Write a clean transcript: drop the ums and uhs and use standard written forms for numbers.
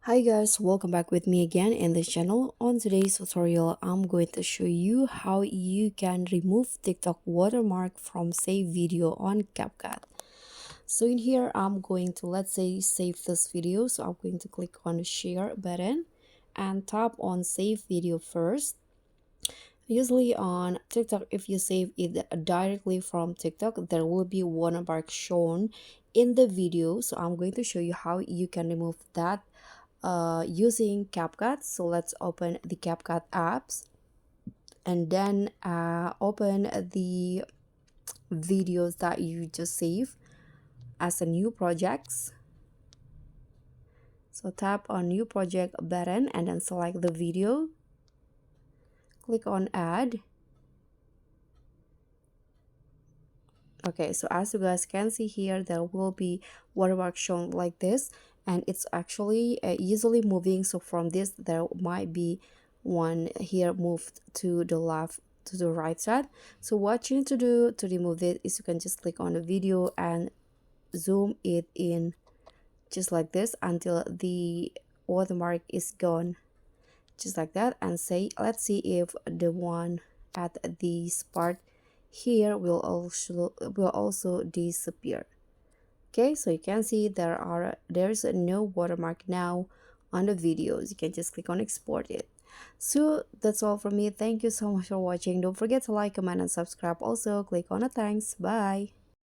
Hi guys, welcome back with me again in this channel. On today's tutorial, I'm going to show you how you can remove TikTok watermark from save video on Capcut. So in here, I'm going to, let's say, save this video. So I'm going to click on the share button and tap on save video first. Usually on TikTok, if you save it directly from TikTok, there will be watermark shown in the video. So I'm going to show you how you can remove that using CapCut. So let's open the CapCut apps and then open the videos that you just saved as a new projects. So tap on new project button and then select the video, click on add. Okay, so as you guys can see here, there will be watermark shown like this, and it's actually easily moving. So from this, there might be one here moved to the left, to the right side. So what you need to do to remove it is you can just click on the video and zoom it in just like this until the watermark is gone, just like that. And say, let's see if the one at this part here will also disappear. Okay, so you can see there's no watermark now on the videos. You can just click on export it. So that's all from me. Thank you so much for watching. Don't forget to like, comment, and subscribe. Also click on the thanks. Bye.